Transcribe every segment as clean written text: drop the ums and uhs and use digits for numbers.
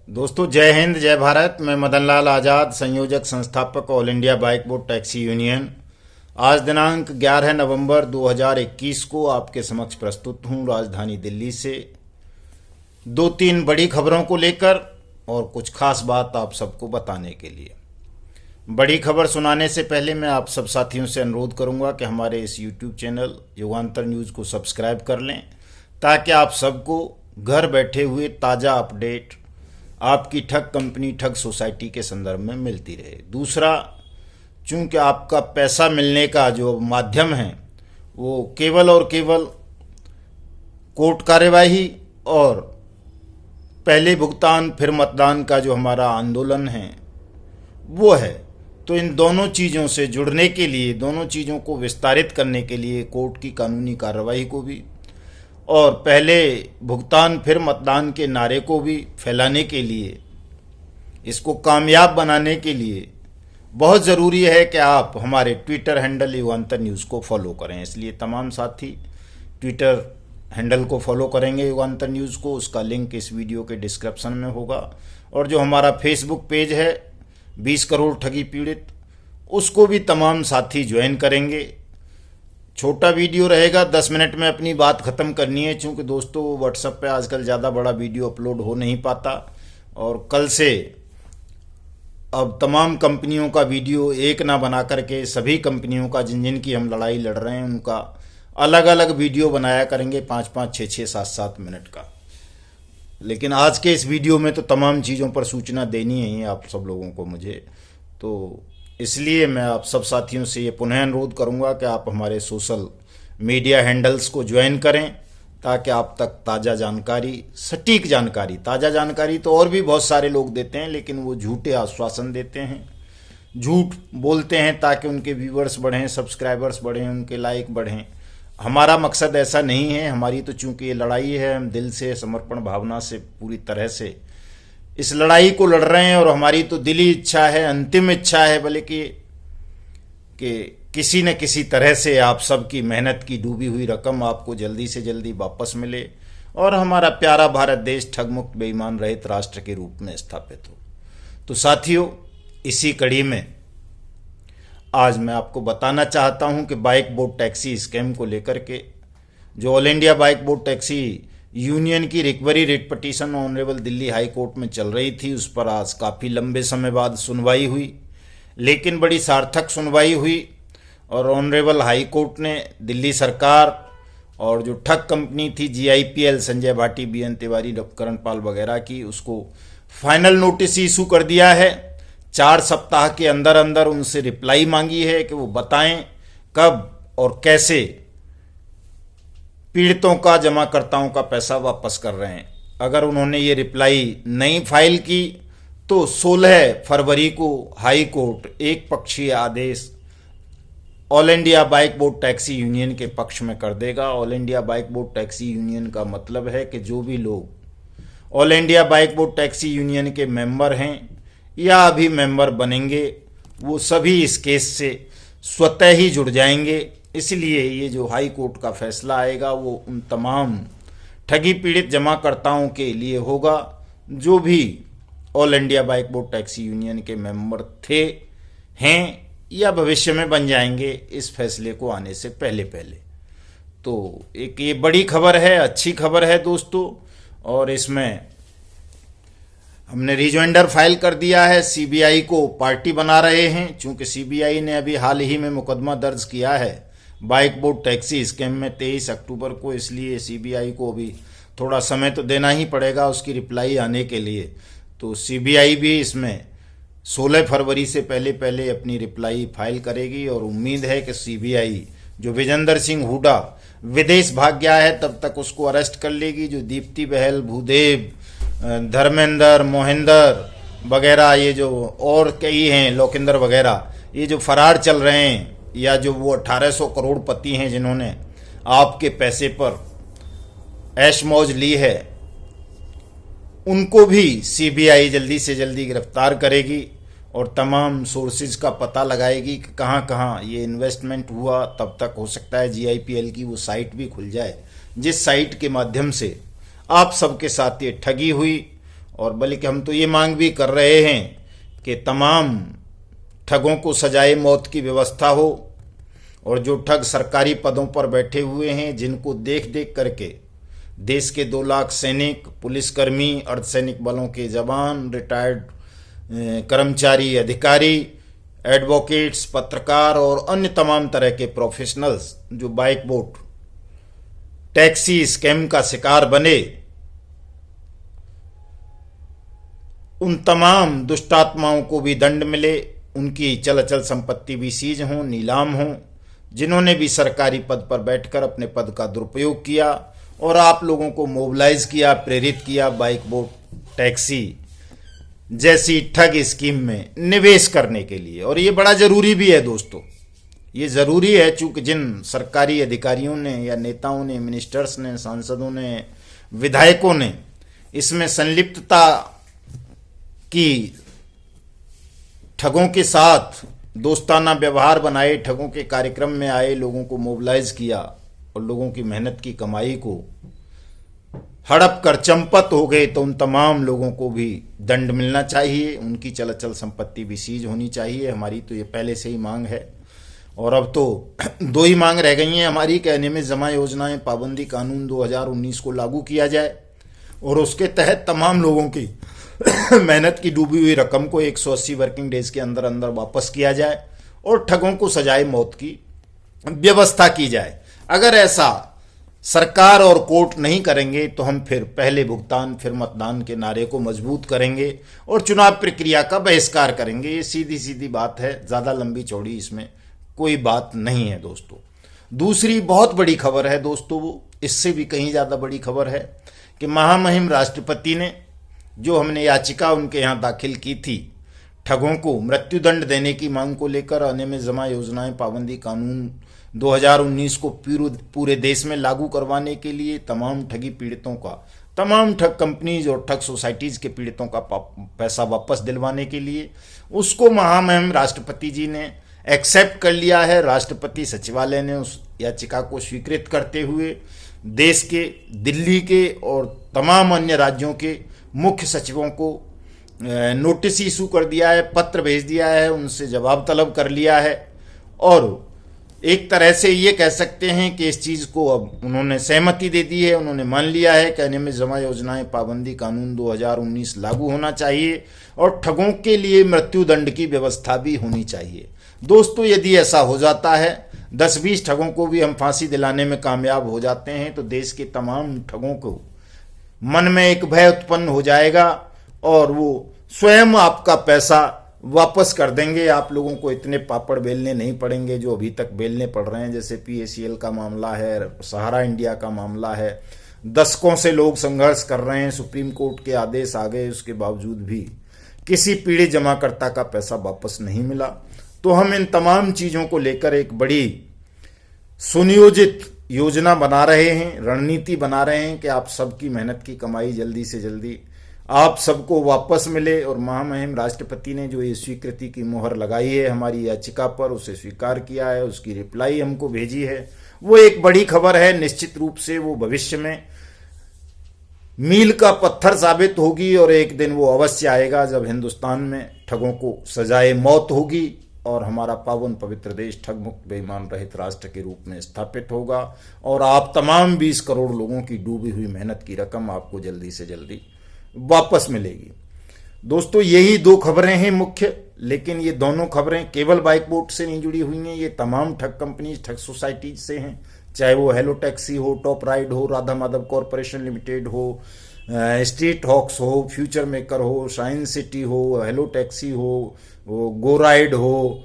दोस्तों, जय हिंद जय भारत। मैं मदन लाल आज़ाद, संयोजक संस्थापक all India bike board taxi union. आज दिनांक 11 नवंबर 2021 को आपके समक्ष प्रस्तुत हूँ राजधानी दिल्ली से दो तीन बड़ी खबरों को लेकर और कुछ खास बात आप सबको बताने के लिए। बड़ी खबर सुनाने से पहले मैं आप सब साथियों से अनुरोध करूंगा कि हमारे इस YouTube चैनल युगांतर न्यूज़ को सब्सक्राइब कर लें, ताकि आप सबको घर बैठे हुए ताज़ा अपडेट आपकी ठग कंपनी, ठग सोसाइटी के संदर्भ में मिलती रहे। दूसरा, चूंकि आपका पैसा मिलने का जो माध्यम है वो केवल और केवल कोर्ट कार्यवाही और पहले भुगतान फिर मतदान का जो हमारा आंदोलन है वो है, तो इन दोनों चीज़ों से जुड़ने के लिए, दोनों चीज़ों को विस्तारित करने के लिए, कोर्ट की कानूनी कार्रवाई को भी और पहले भुगतान फिर मतदान के नारे को भी फैलाने के लिए, इसको कामयाब बनाने के लिए बहुत ज़रूरी है कि आप हमारे ट्विटर हैंडल युगांतर न्यूज़ को फॉलो करें। इसलिए तमाम साथी ट्विटर हैंडल को फॉलो करेंगे युगांतर न्यूज़ को, उसका लिंक इस वीडियो के डिस्क्रिप्शन में होगा। और जो हमारा फेसबुक पेज है 20 करोड़ ठगी पीड़ित, उसको भी तमाम साथी ज्वाइन करेंगे। छोटा वीडियो रहेगा, 10 मिनट में अपनी बात ख़त्म करनी है, चूँकि दोस्तों व्हाट्सएप पे आजकल ज़्यादा बड़ा वीडियो अपलोड हो नहीं पाता। और कल से अब तमाम कंपनियों का वीडियो एक ना बना करके सभी कंपनियों का जिन जिन की हम लड़ाई लड़ रहे हैं उनका अलग अलग वीडियो बनाया करेंगे, 5-5, 6-6, 7-7 मिनट का। लेकिन आज के इस वीडियो में तो तमाम चीज़ों पर सूचना देनी है आप सब लोगों को मुझे, तो इसलिए मैं आप सब साथियों से ये पुनः अनुरोध करूंगा कि आप हमारे सोशल मीडिया हैंडल्स को ज्वाइन करें, ताकि आप तक ताज़ा जानकारी, सटीक जानकारी, ताज़ा जानकारी तो और भी बहुत सारे लोग देते हैं, लेकिन वो झूठे आश्वासन देते हैं, झूठ बोलते हैं ताकि उनके व्यूवर्स बढ़ें, सब्सक्राइबर्स बढ़ें, उनके लाइक बढ़ें। हमारा मकसद ऐसा नहीं है। हमारी तो चूंकि ये लड़ाई है, हम दिल से, समर्पण भावना से, पूरी तरह से इस लड़ाई को लड़ रहे हैं। और हमारी तो दिली इच्छा है, अंतिम इच्छा है बल्कि कि किसी न किसी तरह से आप सबकी मेहनत की डूबी हुई रकम आपको जल्दी से जल्दी वापस मिले और हमारा प्यारा भारत देश ठगमुक्त, बेईमान रहित राष्ट्र के रूप में स्थापित हो। तो साथियों, इसी कड़ी में आज मैं आपको बताना चाहता हूं कि बाइक बोर्ड टैक्सी स्कैम को लेकर के जो all India bike board taxi union की recovery writ petition honourable Delhi high court में चल रही थी, उस पर आज काफ़ी लंबे समय बाद सुनवाई हुई, लेकिन बड़ी सार्थक सुनवाई हुई। और ऑनरेबल हाई कोर्ट ने दिल्ली सरकार और जो ठग कंपनी थी GIPL, संजय भाटी, BN तिवारी, करण पाल वगैरह की, उसको फाइनल नोटिस इशू कर दिया है। 4 सप्ताह के अंदर अंदर उनसे रिप्लाई मांगी है कि वो बताएं कब और कैसे पीड़ितों का, जमाकर्ताओं का पैसा वापस कर रहे हैं। अगर उन्होंने ये रिप्लाई नहीं फाइल की तो 16 फरवरी को हाई कोर्ट एक पक्षीय आदेश all India bike board taxi union के पक्ष में कर देगा। All India bike board taxi union का मतलब है कि जो भी लोग all India bike board taxi union के मेंबर हैं या अभी मेंबर बनेंगे, वो सभी इस केस से स्वतः ही जुड़ जाएंगे। इसलिए ये जो हाई कोर्ट का फैसला आएगा वो उन तमाम ठगी पीड़ित जमाकर्ताओं के लिए होगा जो भी all India bike board taxi union के मेंबर थे, हैं या भविष्य में बन जाएंगे इस फैसले को आने से पहले पहले। तो एक ये बड़ी खबर है, अच्छी खबर है दोस्तों। और इसमें हमने रिजॉइंडर फाइल कर दिया है, CBI को पार्टी बना रहे हैं, चूंकि CBI ने अभी हाल ही में मुकदमा दर्ज किया है बाइक बोर्ड टैक्सी स्कैम में 23 अक्टूबर को। इसलिए CBI को अभी थोड़ा समय तो देना ही पड़ेगा उसकी रिप्लाई आने के लिए। तो CBI भी इसमें 16 फरवरी से पहले पहले अपनी रिप्लाई फाइल करेगी। और उम्मीद है कि CBI जो विजेंद्र सिंह हुड्डा विदेश भाग गया है तब तक उसको अरेस्ट कर लेगी। जो दीप्ति बहल, भूदेव, धर्मेंद्र, मोहिंदर वगैरह, ये जो और कई हैं, लोकेंद्र वगैरह, ये जो फरार चल रहे हैं, या जो वो 1800 करोड़पति हैं जिन्होंने आपके पैसे पर ऐश मौज ली है, उनको भी CBI जल्दी से जल्दी गिरफ्तार करेगी और तमाम सोर्सेज का पता लगाएगी कि कहाँ कहाँ ये इन्वेस्टमेंट हुआ। तब तक हो सकता है GIPL की वो साइट भी खुल जाए, जिस साइट के माध्यम से आप सबके साथ ये ठगी हुई और बल्कि हम तो ये मांग भी कर रहे हैं कि तमाम ठगों को सजाए मौत की व्यवस्था हो, और जो ठग सरकारी पदों पर बैठे हुए हैं, जिनको देख देख करके देश के 2 लाख सैनिक, पुलिसकर्मी, अर्धसैनिक बलों के जवान, रिटायर्ड कर्मचारी, अधिकारी, एडवोकेट्स, पत्रकार और अन्य तमाम तरह के प्रोफेशनल्स जो बाइक बोट टैक्सी स्कैम का शिकार बने, उन तमाम दुष्टात्माओं को भी दंड मिले, उनकी चल अचल संपत्ति भी सीज हो, नीलाम हो, जिन्होंने भी सरकारी पद पर बैठकर अपने पद का दुरुपयोग किया और आप लोगों को मोबिलाइज किया, प्रेरित किया बाइक बोट टैक्सी जैसी ठग स्कीम में निवेश करने के लिए। और ये बड़ा जरूरी भी है दोस्तों, ये जरूरी है, चूंकि जिन सरकारी अधिकारियों ने या नेताओं ने, मिनिस्टर्स ने, सांसदों ने, विधायकों ने इसमें संलिप्तता की, ठगों के साथ दोस्ताना व्यवहार बनाए, ठगों के कार्यक्रम में आए, लोगों को मोबिलाइज किया और लोगों की मेहनत की कमाई को हड़प कर चंपत हो गए, तो उन तमाम लोगों को भी दंड मिलना चाहिए, उनकी चल अचल संपत्ति भी सीज होनी चाहिए। हमारी तो ये पहले से ही मांग है, और अब तो 2 ही मांग रह गई हैं हमारी। कहने में जमा योजनाएं पाबंदी कानून 2019 को लागू किया जाए और उसके तहत तमाम लोगों की मेहनत की डूबी हुई रकम को 180 वर्किंग डेज के अंदर अंदर वापस किया जाए और ठगों को सजाए मौत की व्यवस्था की जाए। अगर ऐसा सरकार और कोर्ट नहीं करेंगे तो हम फिर पहले भुगतान फिर मतदान के नारे को मजबूत करेंगे और चुनाव प्रक्रिया का बहिष्कार करेंगे। ये सीधी सीधी बात है, ज़्यादा लंबी चौड़ी इसमें कोई बात नहीं है दोस्तों। दूसरी बहुत बड़ी खबर है दोस्तों, वो इससे भी कहीं ज़्यादा बड़ी खबर है कि महामहिम राष्ट्रपति ने जो हमने याचिका उनके यहाँ दाखिल की थी ठगों को मृत्युदंड देने की मांग को लेकर, अनियमित जमा योजनाएं पाबंदी कानून 2019 को पूरे देश में लागू करवाने के लिए, तमाम ठगी पीड़ितों का, तमाम ठग कंपनीज और ठग सोसाइटीज के पीड़ितों का पैसा वापस दिलवाने के लिए, उसको महामहिम राष्ट्रपति जी ने एक्सेप्ट कर लिया है। राष्ट्रपति सचिवालय ने उस याचिका को स्वीकृत करते हुए देश के, दिल्ली के और तमाम अन्य राज्यों के मुख्य सचिवों को नोटिस इशू कर दिया है, पत्र भेज दिया है, उनसे जवाब तलब कर लिया है और एक तरह से ये कह सकते हैं कि इस चीज़ को अब उन्होंने सहमति दे दी है, उन्होंने मान लिया है कि अनियमित जमा योजनाएं पाबंदी कानून 2019 लागू होना चाहिए और ठगों के लिए मृत्युदंड की व्यवस्था भी होनी चाहिए। दोस्तों, यदि ऐसा हो जाता है, 10-20 ठगों को भी हम फांसी दिलाने में कामयाब हो जाते हैं, तो देश के तमाम ठगों को मन में एक भय उत्पन्न हो जाएगा और वो स्वयं आपका पैसा वापस कर देंगे। आप लोगों को इतने पापड़ बेलने नहीं पड़ेंगे जो अभी तक बेलने पड़ रहे हैं, जैसे PACL का मामला है, सहारा इंडिया का मामला है। दशकों से लोग संघर्ष कर रहे हैं, सुप्रीम कोर्ट के आदेश आ गए, उसके बावजूद भी किसी पीड़ित जमाकर्ता का पैसा वापस नहीं मिला। तो हम इन तमाम चीज़ों को लेकर एक बड़ी सुनियोजित योजना बना रहे हैं, रणनीति बना रहे हैं कि आप सबकी मेहनत की कमाई जल्दी से जल्दी आप सबको वापस मिले। और महामहिम राष्ट्रपति ने जो ये स्वीकृति की मोहर लगाई है हमारी याचिका पर, उसे स्वीकार किया है, उसकी रिप्लाई हमको भेजी है, वो एक बड़ी खबर है। निश्चित रूप से वो भविष्य में मील का पत्थर साबित होगी और एक दिन वो अवश्य आएगा जब हिंदुस्तान में ठगों को सजाए मौत होगी और हमारा पावन पवित्र देश ठग मुक्त बेईमान रहित राष्ट्र के रूप में स्थापित होगा और आप तमाम 20 करोड़ लोगों की डूबी हुई मेहनत की रकम आपको जल्दी से जल्दी वापस मिलेगी। दोस्तों, यही 2 खबरें हैं मुख्य, लेकिन ये दोनों खबरें केवल बाइक बोट से नहीं जुड़ी हुई हैं, ये तमाम ठग कंपनीज, ठग सोसाइटीज से हैं, चाहे वो हेलो टैक्सी हो, टॉप राइड हो, राधा माधव कॉरपोरेशन लिमिटेड हो, स्ट्रीट हॉक्स हो, फ्यूचर मेकर हो, शाइन सिटी हो, हेलो टैक्सी हो, गो राइड हो,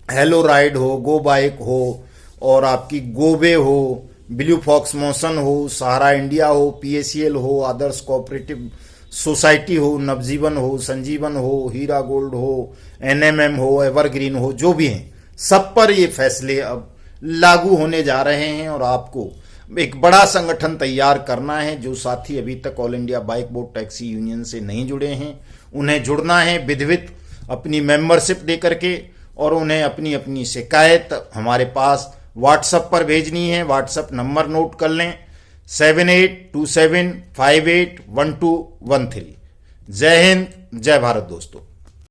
हेलो राइड हो, गो बाइक हो और आपकी गोबे हो, ब्लू फॉक्स मोशन हो, सहारा इंडिया हो, PACL हो, आदर्श कोऑपरेटिव सोसाइटी हो, नवजीवन हो, संजीवन हो, हीरा गोल्ड हो, NMM हो, एवरग्रीन हो, जो भी हैं सब पर ये फैसले अब लागू होने जा रहे हैं और आपको एक बड़ा संगठन तैयार करना है। जो साथी अभी तक all India bike boat taxi union से नहीं जुड़े हैं, उन्हें जुड़ना है विधिवत अपनी मेंबरशिप दे करके और उन्हें अपनी अपनी शिकायत हमारे पास व्हाट्सएप पर भेजनी है। व्हाट्सएप नंबर नोट कर लें, 7827581213। जय हिंद, जय भारत दोस्तों।